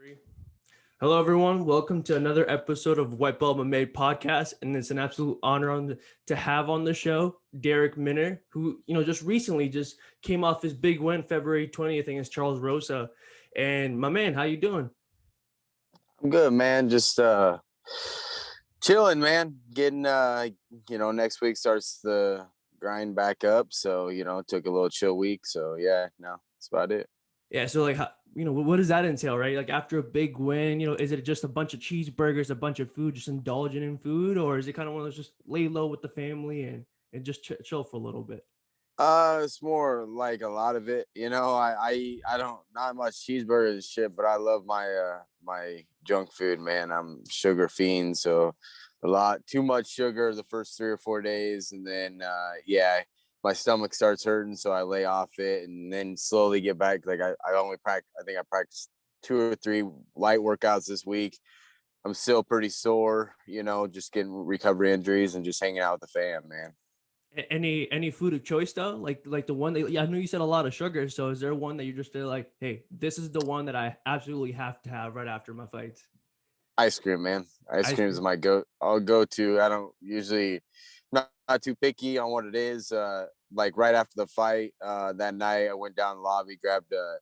Three. Hello, everyone. Welcome to another episode of White Belt MMA podcast, and it's an absolute honor to have on the show Darrick Minner, who just recently just came off his big win February 20th against Charles Rosa. And my man, how you doing? I'm good, man. Just chilling, man. Getting next week starts the grind back up. So, took a little chill week. So yeah, no, that's about it. Yeah. So like, what does that entail, right? Like after a big win, is it just a bunch of cheeseburgers, a bunch of food, just indulging in food, or is it kind of one of those just lay low with the family and just chill for a little bit? It's more like a lot of it. I don't not much cheeseburgers and shit, but I love my junk food, man. I'm sugar fiend, so a lot too much sugar the first 3 or 4 days, and then my stomach starts hurting, so I lay off it, and then slowly get back. Like I only practice. I think I practiced 2 or 3 light workouts this week. I'm still pretty sore, just getting recovery injuries and just hanging out with the fam, man. Any food of choice though, like the one that, yeah, I know you said a lot of sugar. So is there one that you're just like, hey, this is the one that I absolutely have to have right after my fights? Ice cream, man. Ice Ice cream is cream. my I'll go to. I don't usually not too picky on what it is. Like right after the fight, that night I went down the lobby, grabbed a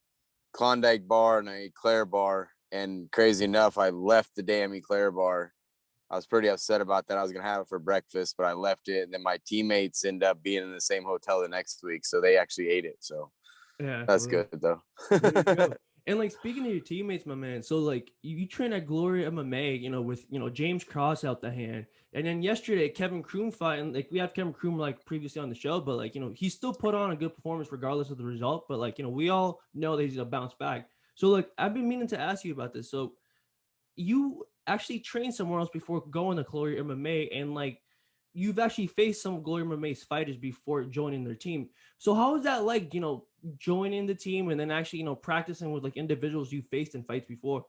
Klondike bar and a Eclair bar, and crazy enough, I left the damn Eclair bar. I was pretty upset about that. I was gonna have it for breakfast, but I left it, and then my teammates end up being in the same hotel the next week, so they actually ate it. So Yeah, that's well, good though. there you go. And like speaking of your teammates, my man, so like you train at Glory MMA, with James Krause out the hand, and then yesterday Kevin Kroom fight, and like we had Kevin Kroom like previously on the show, but like he still put on a good performance regardless of the result. But like we all know that he's gonna bounce back. So like I've been meaning to ask you about this. So you actually trained somewhere else before going to Glory MMA, and like you've actually faced some of Glory MMA's fighters before joining their team. So how is that like, joining the team and then actually, practicing with like individuals you faced in fights before?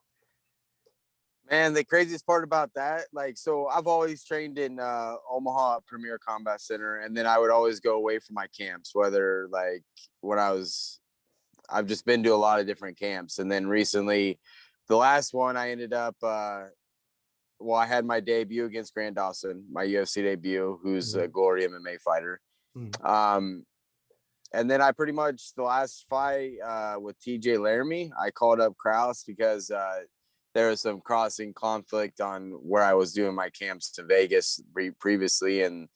Man, the craziest part about that, like, so I've always trained in Omaha Premier Combat Center, and then I would always go away from my camps, whether like when I've just been to a lot of different camps. And then recently, the last one, I ended up, I had my debut against Grant Dawson, my UFC debut, who's a Glory MMA fighter. Mm-hmm. And then I pretty much, the last fight with TJ Laramie, I called up Krause because there was some crossing conflict on where I was doing my camps to Vegas previously. And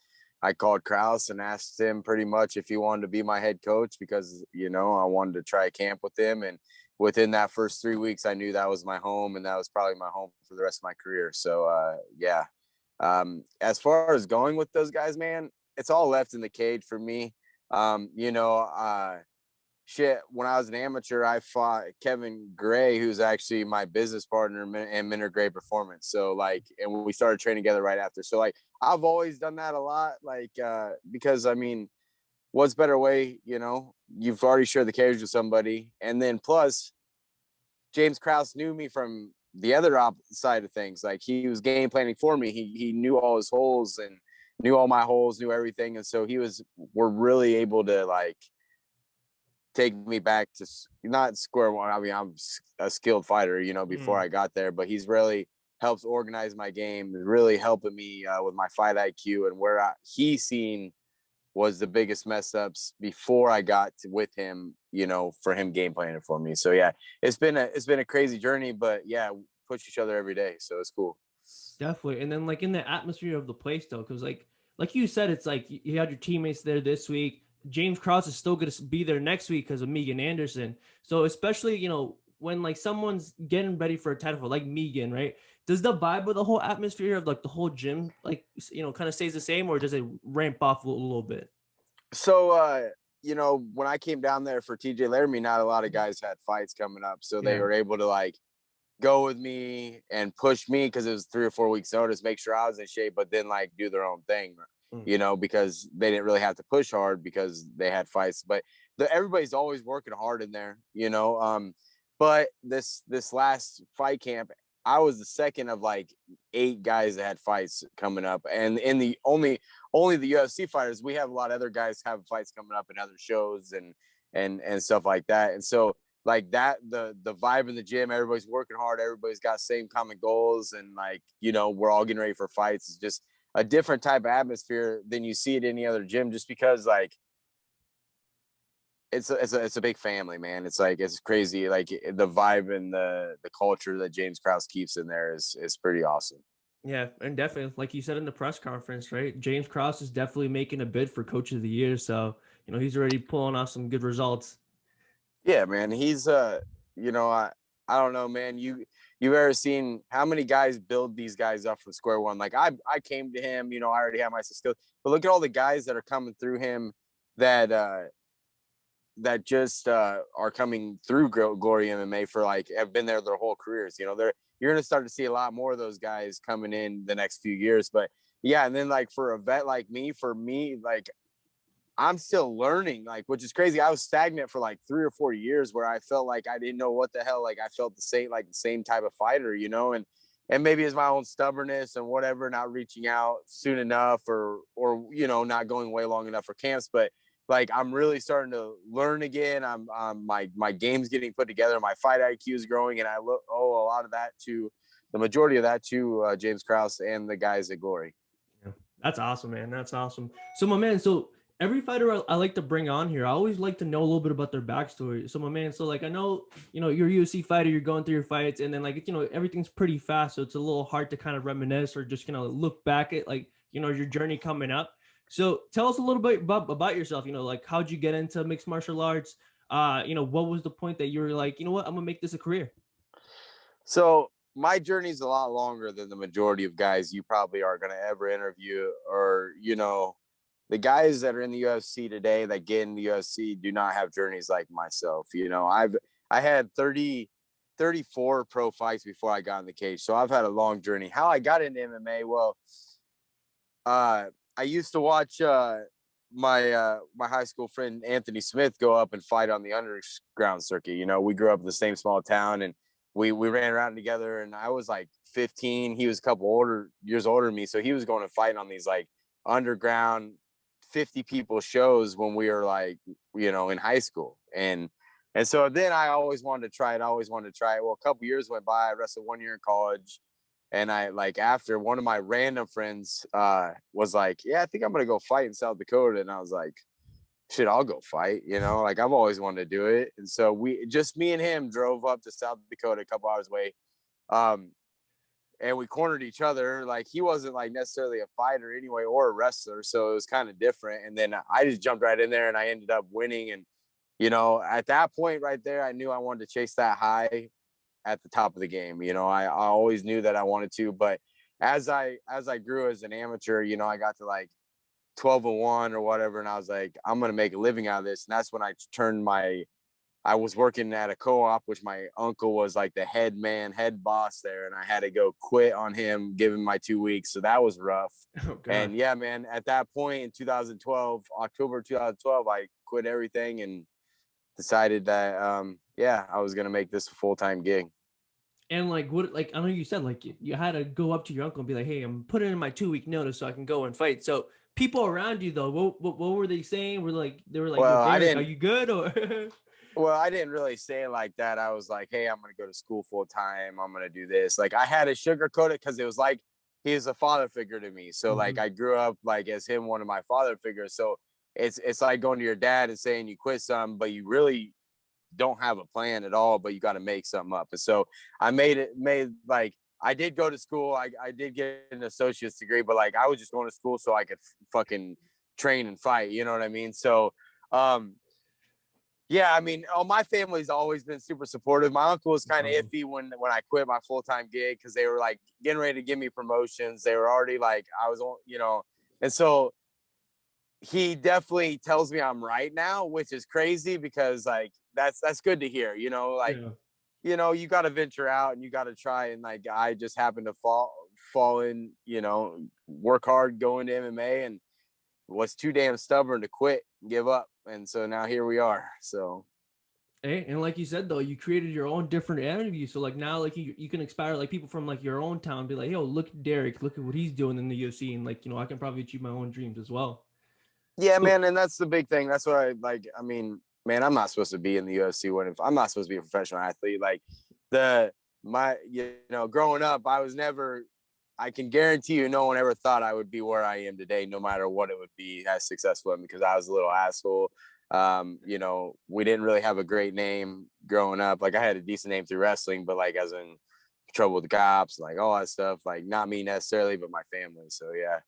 I called Krause and asked him pretty much if he wanted to be my head coach because, I wanted to try camp with him. And within that first 3 weeks, I knew that was my home, and that was probably my home for the rest of my career. So, yeah. As far as going with those guys, man, it's all left in the cage for me. Shit, when I was an amateur, I fought Kevin Gray, who's actually my business partner in Minner Gray Performance. So like, and we started training together right after. So like, I've always done that a lot, like, because I mean, what's better way, you've already shared the cage with somebody. And then plus James Krause knew me from the other side of things. Like he was game planning for me. He knew all his holes and knew all my holes, knew everything. And so we're really able to like take me back to not square one. I mean, I'm a skilled fighter, before I got there, but he's really helps organize my game, really helping me with my fight IQ and where he seen was the biggest mess ups before I got with him, for him game planning for me. So yeah, it's been a crazy journey, but yeah, we push each other every day. So it's cool. Definitely. And then like in the atmosphere of the place though, because like you said, it's like you had your teammates there this week. James Krause is still going to be there next week because of Megan Anderson. So especially, when like someone's getting ready for a title like Megan, right? Does the vibe of the whole atmosphere of like the whole gym, like, kind of stays the same, or does it ramp off a little bit? So, when I came down there for TJ Laramie, not a lot of guys had fights coming up. So they were able to like go with me and push me because it was 3 or 4 weeks notice, make sure I was in shape, but then like do their own thing, because they didn't really have to push hard because they had fights. But everybody's always working hard in there, but this last fight camp, I was the second of like 8 guys that had fights coming up. And in the only the UFC fighters, we have a lot of other guys have fights coming up in other shows and stuff like that. And so like that, the vibe in the gym, everybody's working hard, everybody's got same common goals, and like, you know, we're all getting ready for fights. It's just a different type of atmosphere than you see at any other gym, just because like it's a big family, man. It's like, it's crazy. Like the vibe and the culture that James Krause keeps in there is pretty awesome. Yeah, and definitely, like you said in the press conference, right? James Krause is definitely making a bid for Coach of the Year, so you know he's already pulling off some good results. Yeah, man. He's you know, I don't know, man. You've ever seen how many guys build these guys up from square one? Like I came to him, you know, I already have my skills, but look at all the guys that are coming through him that that just are coming through Glory MMA for like have been there their whole careers. You know, you're gonna start to see a lot more of those guys coming in the next few years. But yeah, and then like for a vet like me, for me, like I'm still learning, like, which is crazy. I was stagnant for like 3 or 4 years where I felt like I didn't know what the hell. Like I felt the same type of fighter, you know, and maybe it's my own stubbornness and whatever, not reaching out soon enough, or you know, not going way long enough for camps. But like I'm really starting to learn again. My game's getting put together. My fight IQ is growing, and I owe a lot of that to the majority of that to James Krause and the guys at Glory. Yeah, that's awesome, man. That's awesome. So, my man, so every fighter I like to bring on here, I always like to know a little bit about their backstory. So, my man, so like I know, you know, you're a UFC fighter, you're going through your fights, and then like you know everything's pretty fast, so it's a little hard to kind of reminisce or just kind of look back at like you know your journey coming up. So, tell us a little bit about yourself. You know, like how'd you get into mixed martial arts? You know, what was the point that you were like, you know what, I'm gonna make this a career? So my journey's a lot longer than the majority of guys you probably are going to ever interview, or, you know, the guys that are in the UFC today that get in the UFC do not have journeys like myself. You know, I had 34 pro fights before I got in the cage. So I've had a long journey. How I got into MMA, well, I used to watch my high school friend Anthony Smith go up and fight on the underground circuit. You know, we grew up in the same small town, and we ran around together. And I was like 15. He was a couple years older than me, so he was going and fighting on these like underground 50 people shows when we were like, you know, in high school. And so then I always wanted to try it. I always wanted to try it. Well, a couple years went by. I wrestled 1 year in college. And I like, after, one of my random friends was like, yeah, I think I'm gonna go fight in South Dakota. And I was like, shit, I'll go fight, you know, like I've always wanted to do it. And so me and him drove up to South Dakota, a couple hours away. And we cornered each other. Like he wasn't like necessarily a fighter anyway, or a wrestler. So it was kind of different. And then I just jumped right in there and I ended up winning. And, you know, at that point right there, I knew I wanted to chase that high at the top of the game. You know, I always knew that I wanted to, but as I grew as an amateur, you know, I got to like 12-1 or whatever, and I was like, I'm gonna make a living out of this. And that's when I was working at a co-op, which my uncle was like the head boss there, and I had to go quit on him, give him my 2 weeks. So that was rough. Oh And God. yeah, man, at that point in 2012, October 2012, I quit everything and decided that yeah, I was gonna make this a full-time gig. And like what, like I know you said like you had to go up to your uncle and be like, hey, I'm putting in my 2 week notice so I can go and fight. So people around you though, what were they saying? They were like, yo, Well, Darrick, are you good? Or I didn't really say it like that. I was like, hey, I'm going to go to school full time. I'm going to do this. Like I had to sugarcoat it because it was like he's a father figure to me. So like Mhm. I grew up like as him, one of my father figures. So it's like going to your dad and saying you quit something, but you really don't have a plan at all, but you got to make something up. And so I made like, I did go to school. I did get an associate's degree, but like I was just going to school so I could fucking train and fight. You know what I mean? So, yeah, I mean, my family's always been super supportive. My uncle was kind of Awesome. iffy when I quit my full-time gig, because they were like getting ready to give me promotions. They were already like, I was, you know, and so he definitely tells me I'm right now, which is crazy because like that's good to hear. You know, like, Yeah. you know, you got to venture out and you got to try. And like I just happened to fall in, you know, work hard, go into MMA, and was too damn stubborn to quit and give up. And so now here we are. So Hey, and like you said though, you created your own different interview. So like now, like you can inspire like people from like your own town, be like, yo, look at Darrick, look at what he's doing in the UFC, and like you know, I can probably achieve my own dreams as well. yeah, So man, and that's the big thing. That's what I like. I mean, man, I'm not supposed to be in the UFC when I'm not supposed to be a professional athlete. Like growing up, I can guarantee you no one ever thought I would be where I am today, no matter what it would be as successful, because I was a little asshole. We didn't really have a great name growing up. Like I had a decent name through wrestling, but like as in trouble with the cops, like all that stuff, like not me necessarily, but my family. So yeah.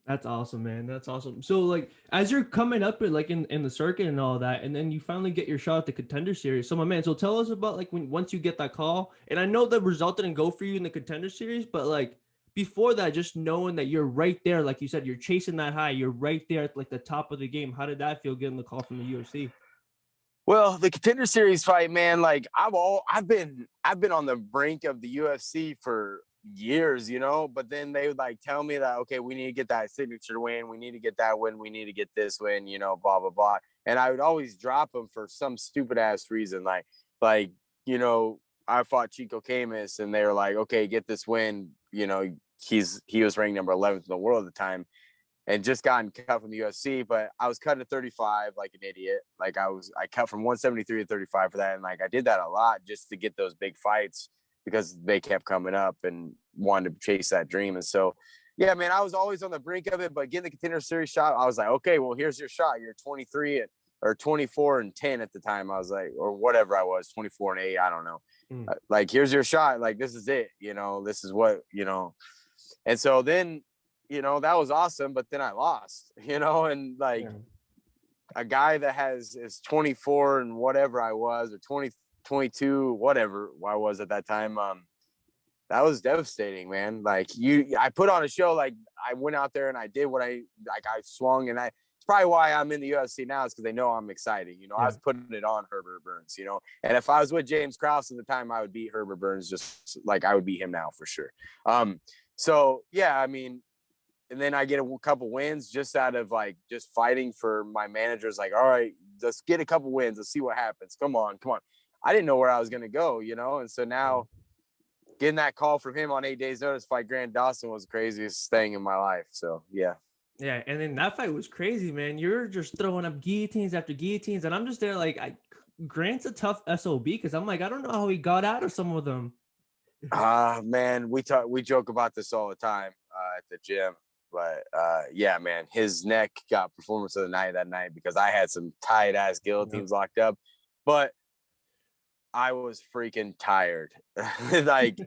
That's awesome, man. That's awesome. So like as you're coming up like in the circuit and all that, and then you finally get your shot at the Contender Series. So my man, so tell us about like once you get that call, and I know the result didn't go for you in the Contender Series, but like before that, just knowing that you're right there, like you said, you're chasing that high, you're right there at like the top of the game. How did that feel getting the call from the UFC? Well, the Contender Series fight, man, like I've been on the brink of the UFC for years, but then they would like tell me that, okay, we need to get that signature win, we need to get that win, we need to get this win, blah blah blah. And I would always drop them for some stupid ass reason, like I fought Chico Camus and they were like, okay, get this win, he was ranked number 11th in the world at the time and just gotten cut from the UFC, but I was cut to 35 like an idiot. Like I cut from 173 to 35 for that. And like I did that a lot just to get those big fights because they kept coming up and wanted to chase that dream. And so, yeah, man, I was always on the brink of it, but getting the Contender Series shot, I was like, okay, well, here's your shot. You're 23 or 24 and 10 at the time. I was like, or whatever I was, 24 and 8. I don't know. Like, here's your shot. Like, this is it. This is what, And so then, that was awesome, but then I lost, and like a guy that is 24 and whatever I was, or 20, 22, whatever I was at that time. That was devastating, man. Like I put on a show, like I went out there and I did what I swung, and it's probably why I'm in the UFC now is because they know I'm excited. I was putting it on Herbert Burns, and if I was with James Krause at the time, I would beat Herbert Burns just like I would beat him now for sure. So yeah, I mean, and then I get a couple wins just out of like just fighting for my managers. Like, all right, let's get a couple wins. Let's see what happens. Come on. I didn't know where I was going to go, And so now getting that call from him on 8 days notice fight Grant Dawson was the craziest thing in my life. So, yeah. Yeah. And then that fight was crazy, man. You're just throwing up guillotines after guillotines. And I'm just there like, Grant's a tough SOB because I'm like, I don't know how he got out of some of them. Man, we joke about this all the time at the gym. But yeah, man, his neck got performance of the night that night because I had some tight ass guillotines locked up, but I was freaking tired. like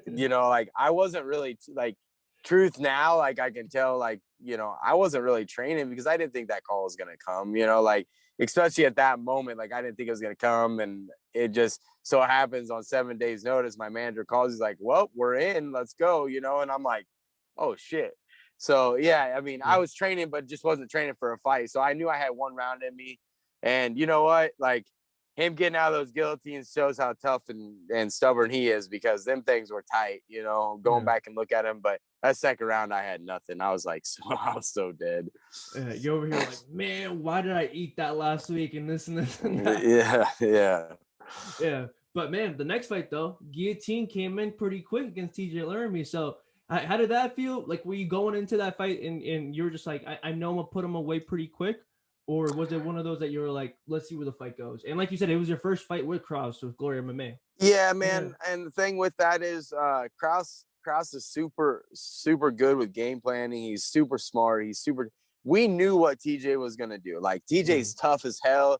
I wasn't really like truth now. Like I can tell, like I wasn't really training because I didn't think that call was gonna come. Like especially at that moment, like I didn't think it was gonna come, and it just so happens on 7 days notice, my manager calls. He's like, "Well, we're in. Let's go." And I'm like, "Oh shit." So yeah, I mean, I was training, but just wasn't training for a fight. So I knew I had one round in me, and you know what? Like him getting out of those guillotines shows how tough and stubborn he is because them things were tight. Going back and look at him, but that second round I had nothing. I was like, I was so dead. You're over here like, man, why did I eat that last week and this and this and that? Yeah. But man, the next fight though, guillotine came in pretty quick against TJ Laramie. So how did that feel? Like, were you going into that fight and you were just like, I know I'm gonna put him away pretty quick, or was it one of those that you were like, let's see where the fight goes? And like you said, it was your first fight with Krause with Glory MMA. Yeah, man. Yeah. And the thing with that is, Krause is super good with game planning. He's super smart. We knew what TJ was gonna do. Like TJ's tough as hell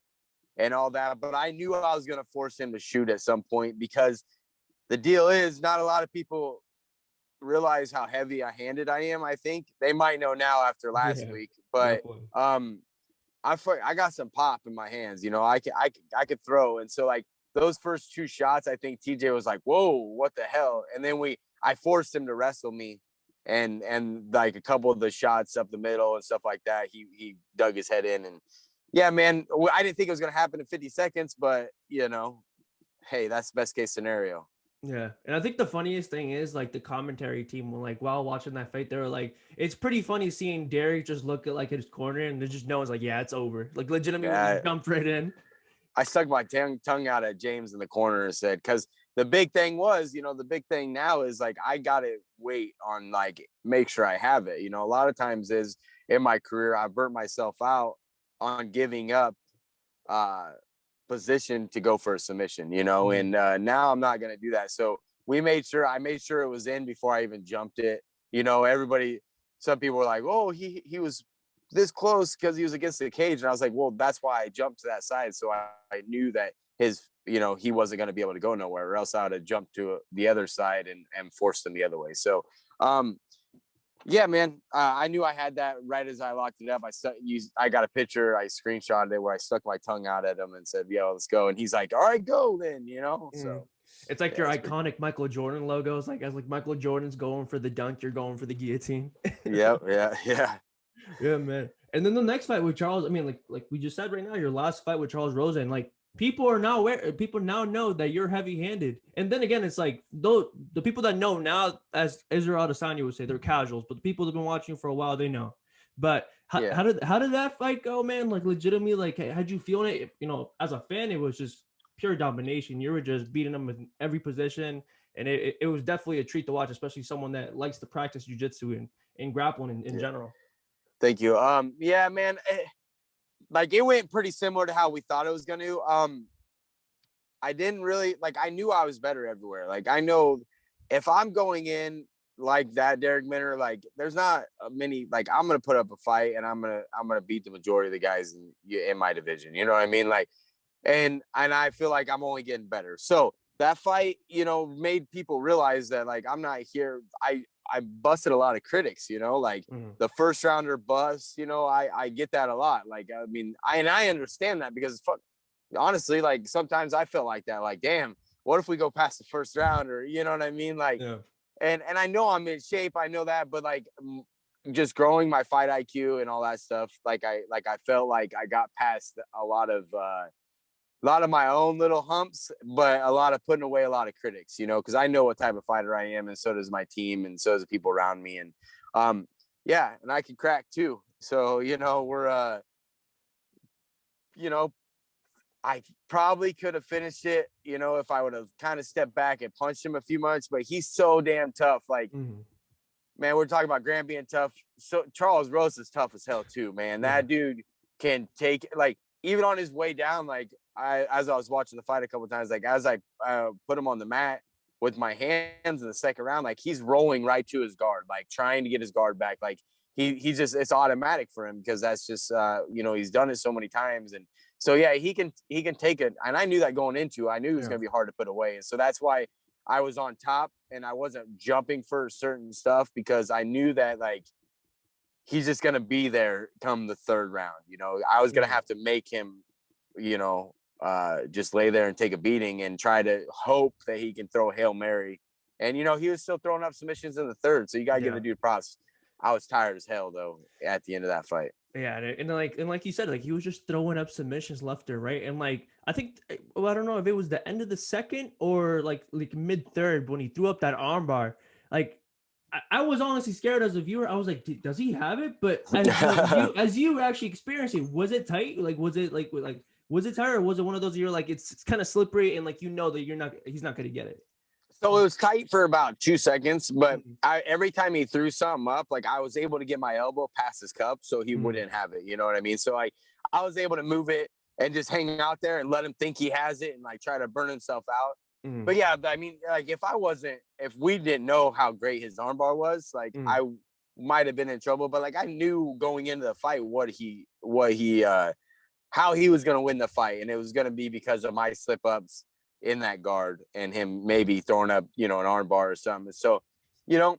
and all that, but I knew I was gonna force him to shoot at some point because the deal is not a lot of people realize how heavy-handed I am. I think they might know now after last week, but I got some pop in my hands. I could throw, and so like those first two shots, I think TJ was like, "Whoa, what the hell?" And then I forced him to wrestle me, and like a couple of the shots up the middle and stuff like that, he dug his head in, and yeah, man, I didn't think it was gonna happen in 50 seconds, but hey, that's best case scenario. Yeah, and I think the funniest thing is like the commentary team when like while watching that fight, they were like, it's pretty funny seeing Darrick just look at like his corner and there's just no one's like, yeah, it's over. Like legitimately just jumped right in. I stuck my tongue out at James in the corner and said, because the big thing was, the big thing now is like I gotta wait on like make sure I have it. A lot of times is in my career I burnt myself out on giving up position to go for a submission, you know, and now I'm not going to do that. So I made sure it was in before I even jumped it. You know, some people were like, oh, he was this close because he was against the cage. And I was like, well, that's why I jumped to that side. So I knew that he wasn't going to be able to go nowhere, or else I would have jumped to the other side and forced him the other way. So, yeah, man, I knew I had that right as I locked it up. I got a picture, I screenshotted it where I stuck my tongue out at him and said, yeah, let's go. And he's like, all right, go then, you know? So it's like your iconic Michael Jordan logos. Like, as like Michael Jordan's going for the dunk, you're going for the guillotine. Yeah. Yeah, man. And then the next fight with Charles, I mean, like we just said right now, your last fight with Charles Rosa, and like people now know that you're heavy-handed. And then again, it's like the people that know now, as Israel Adesanya would say, they're casuals, but the people that have been watching for a while, they know. But how did that fight go, man? Like, legitimately, like, how'd you feel it? You know, as a fan, it was just pure domination. You were just beating them in every position, and it was definitely a treat to watch, especially someone that likes to practice jiu-jitsu and grappling in general. Thank you. Yeah, man. It went pretty similar to how we thought it was going to. I didn't really I knew I was better everywhere. Like, I know if I'm going in like that, Darrick Minner, like, there's not many, like, I'm going to put up a fight and I'm going to beat the majority of the guys in my division. You know what I mean? Like, and I feel like I'm only getting better. So that fight, you know, made people realize that, like, I'm not here. I busted a lot of critics, you know, like the first rounder bust, you know, I get that a lot. Like, I mean, I understand that because honestly, like, sometimes I felt like that, like, damn, what if we go past the first round, or, you know what I mean? Like, and I know I'm in shape. I know that, but like, just growing my fight IQ and all that stuff. I felt like I got past a lot of my own little humps, but a lot of putting away a lot of critics, you know, because I know what type of fighter I am, and so does my team, and so does the people around me. And and I can crack too. So, you know, we're you know, I probably could have finished it, you know, if I would have kind of stepped back and punched him a few months, but he's so damn tough. Like, man, we're talking about Grant being tough. So Charles Rosa is tough as hell too, man. That dude can take, like, even on his way down, like, as I was watching the fight a couple of times, like, as I put him on the mat with my hands in the second round, like, he's rolling right to his guard, like, trying to get his guard back. Like, he just, it's automatic for him because that's just, you know, he's done it so many times. And so, yeah, he can take it. And I knew that going into, I knew it was going to be hard to put away. And so that's why I was on top and I wasn't jumping for certain stuff, because I knew that, like, he's just going to be there come the third round. You know, I was going to have to make him, you know, just lay there and take a beating and try to hope that he can throw a Hail Mary. And, you know, he was still throwing up submissions in the third. So you got to give the dude props. I was tired as hell, though, at the end of that fight. Yeah, and like you said, like, he was just throwing up submissions left or right, and like, I think, well, I don't know if it was the end of the second or like mid third when he threw up that armbar. Like, I was honestly scared as a viewer. I was like, does he have it? But as you actually experienced it, was it tight? Like, was it like was it tight, or was it one of those you're like, it's kind of slippery and like, you know that he's not going to get it? So it was tight for about 2 seconds, but every time he threw something up, like, I was able to get my elbow past his cup so he wouldn't have it. You know what I mean? So, like, I was able to move it and just hang out there and let him think he has it and, like, try to burn himself out. But yeah, I mean, like, if we didn't know how great his armbar was, like, I might have been in trouble. But, like, I knew going into the fight how he was going to win the fight, and it was going to be because of my slip ups in that guard and him maybe throwing up, you know, an armbar or something. So, you know,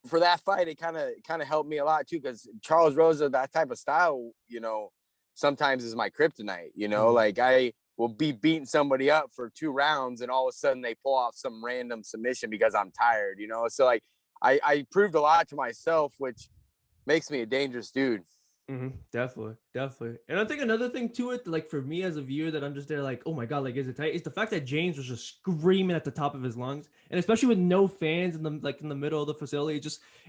for that fight, it kind of helped me a lot too, because Charles Rosa, that type of style, you know, sometimes is my kryptonite. You know, like, I will be beating somebody up for 2 rounds and all of a sudden they pull off some random submission because I'm tired, you know? So, like, I proved a lot to myself, which makes me a dangerous dude. Definitely. And I think another thing to it, like, for me as a viewer, that I'm just there like, oh my God, like, is it tight? It's the fact that James was just screaming at the top of his lungs, and especially with no fans in the middle of the facility,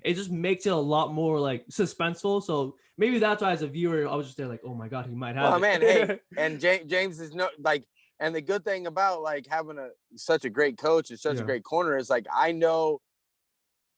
it just makes it a lot more, like, suspenseful. So maybe that's why as a viewer, I was just there like, oh my God, he might have it. Man, hey, and James is and the good thing about, like, having such a great coach and such a great corner is, like, I know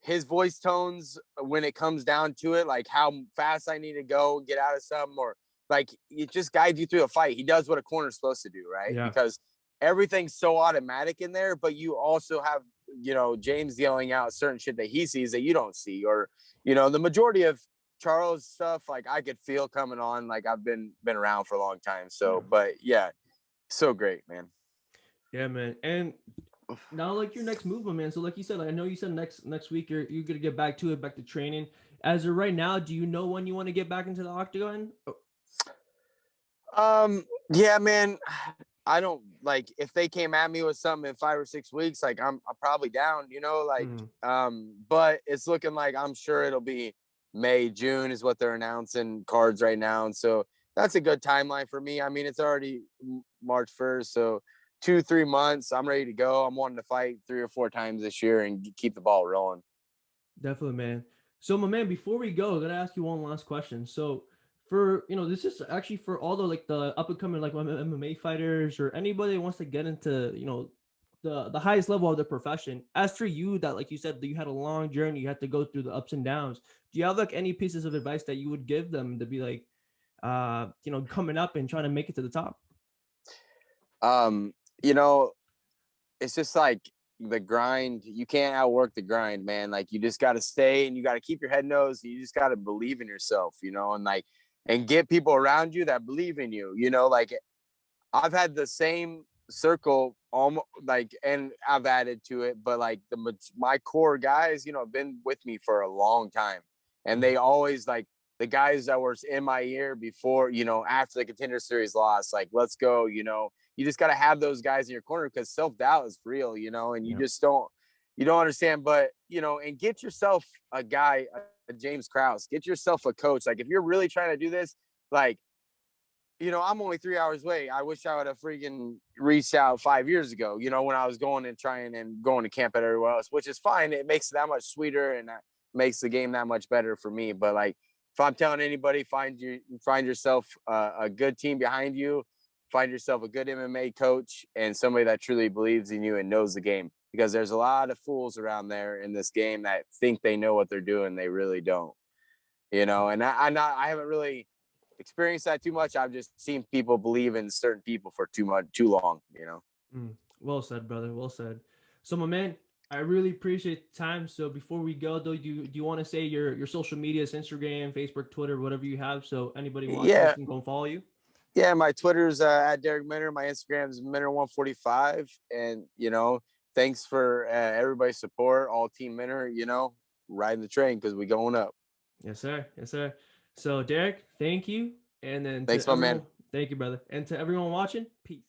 his voice tones when it comes down to it, like, how fast I need to go and get out of something, or like it just guides you through a fight. He does what a corner's supposed to do, right? Yeah. Because everything's so automatic in there, but you also have, you know, James yelling out certain shit that he sees that you don't see, or, you know, the majority of Charles stuff, like I could feel coming on, like I've been around for a long time. So, but yeah, so great, man. Yeah, man. And now, like your next move, my man. So, like you said, like, I know you said next week you're gonna get back to it, back to training. As of right now, do you know when you want to get back into the octagon? Yeah, man. I don't like if they came at me with something in 5 or 6 weeks, like I'm probably down, you know, like but it's looking like I'm sure it'll be May, June is what they're announcing cards right now. And so that's a good timeline for me. I mean, it's already March 1st, so 2-3 months, I'm ready to go. I'm wanting to fight 3 or 4 times this year and keep the ball rolling. Definitely, man. So, my man, before we go, I gotta ask you one last question. So, for this is actually for all the like the up and coming like MMA fighters or anybody that wants to get into the highest level of the profession. As for you, that like you said, that you had a long journey, you had to go through the ups and downs. Do you have like any pieces of advice that you would give them to be like, coming up and trying to make it to the top? You know, it's just like the grind. You can't outwork the grind, man. Like you just got to stay and you got to keep your head nose. You just got to believe in yourself, you know, and get people around you that believe in you, you know, like I've had the same circle almost like, and I've added to it, but like my core guys, you know, have been with me for a long time. And they always like the guys that were in my ear before, you know, after the Contender Series loss, like, let's go, you know, you just got to have those guys in your corner because self-doubt is real, you know, and you just you don't understand, but, you know, and get yourself a guy, a James Krause, get yourself a coach. Like if you're really trying to do this, like, you know, I'm only 3 hours away. I wish I would have freaking reached out 5 years ago, you know, when I was going and trying and going to camp at everywhere else, which is fine. It makes it that much sweeter and that makes the game that much better for me. But like, if I'm telling anybody, find yourself a good team behind you, find yourself a good MMA coach and somebody that truly believes in you and knows the game, because there's a lot of fools around there in this game that think they know what they're doing. They really don't, you know, and I haven't really experienced that too much. I've just seen people believe in certain people for too long, you know. Well said, brother. Well said. So, my man, I really appreciate the time. So, before we go, though, do you want to say your social medias, Instagram, Facebook, Twitter, whatever you have, so anybody watching this can go and follow you? Yeah, my Twitter's at Darrick Minner. My Instagram is Minner145. And, you know, thanks for everybody's support, all Team Minner, you know, riding the train because we going up. Yes, sir. Yes, sir. So, Darrick, thank you. And then thanks, to everyone, man. thank you, brother. And to everyone watching, peace.